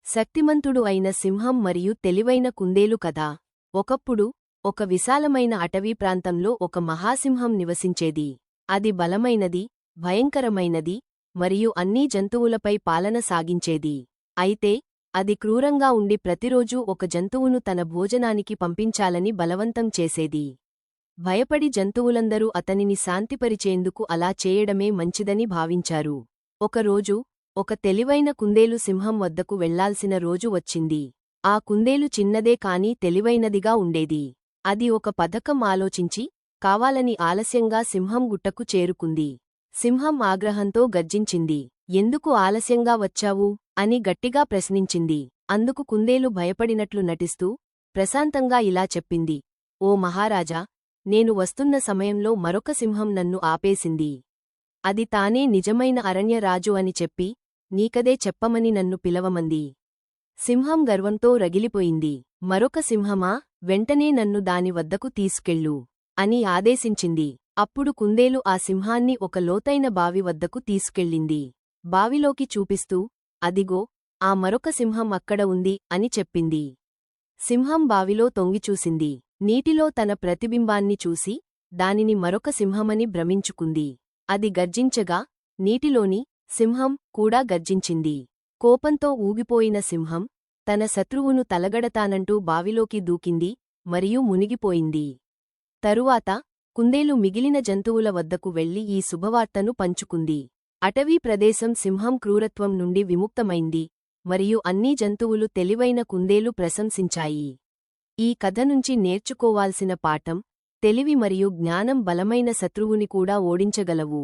శక్తిమంతుడు అయిన సింహం మరియు తెలివైన కుందేలు కథ. ఒకప్పుడు ఒక విశాలమైన అటవీ ప్రాంతంలో ఒక మహాసింహం నివసించేది. అది బలమైనది, భయంకరమైనది మరియు అన్నీ జంతువులపై పాలన సాగించేది. అయితే అది క్రూరంగా ఉండి ప్రతిరోజూ ఒక జంతువును తన భోజనానికి పంపించాలని బలవంతం చేసేది. భయపడి జంతువులందరూ అతనిని శాంతిపరిచేందుకు అలా చేయడమే మంచిదని భావించారు. ఒకరోజు ఒక తెలివైన కుందేలు సింహం వద్దకు వెళ్లాల్సిన రోజు వచ్చింది. ఆ కుందేలు చిన్నదే కాని తెలివైనదిగా ఉండేది. అది ఒక పథకం ఆలోచించి కావాలని ఆలస్యంగా సింహం గుట్టకు చేరుకుంది. సింహం ఆగ్రహంతో గర్జించింది. ఎందుకు ఆలస్యంగా వచ్చావు అని గట్టిగా ప్రశ్నించింది. అందుకు కుందేలు భయపడినట్లు నటిస్తూ ప్రశాంతంగా ఇలా చెప్పింది: ఓ మహారాజా, నేను వస్తున్న సమయంలో మరొక సింహం నన్ను ఆపేసింది. అది తానే నిజమైన అరణ్యరాజు అని చెప్పి నీకదే చెప్పమని నన్ను పిలవమంది. సింహం గర్వంతో రగిలిపోయింది. మరొక సింహమా, వెంటనే నన్ను దాని వద్దకు తీసుకెళ్ళు అని ఆదేశించింది. అప్పుడు కుందేలు ఆ సింహాన్ని ఒక లోతైన బావి వద్దకు తీసుకెళ్ళింది. బావిలోకి చూపిస్తూ అదిగో, ఆ మరొక సింహం అక్కడ ఉంది అని చెప్పింది. సింహం బావిలో తొంగిచూసింది. నీటిలో తన ప్రతిబింబాన్ని చూసి దానిని మరొక సింహమని భ్రమించుకుంది. అది గర్జించగా నీటిలోని సింహం కూడా గర్జించింది. కోపంతో ఊగిపోయిన సింహం తన శత్రువును తలగడతానంటూ బావిలోకి దూకింది మరియు మునిగిపోయింది. తరువాత కుందేలు మిగిలిన జంతువుల వద్దకు వెళ్లి ఈ శుభవార్తను పంచుకుంది. అటవీ ప్రదేశం సింహం క్రూరత్వం నుండి విముక్తమైంది మరియు అన్నీ జంతువులు తెలివైన కుందేలు ప్రశంసించాయి. ఈ కథ నుంచి నేర్చుకోవాల్సిన పాఠం: తెలివి మరియు జ్ఞానం బలమైన శత్రువుని కూడా ఓడించగలవు.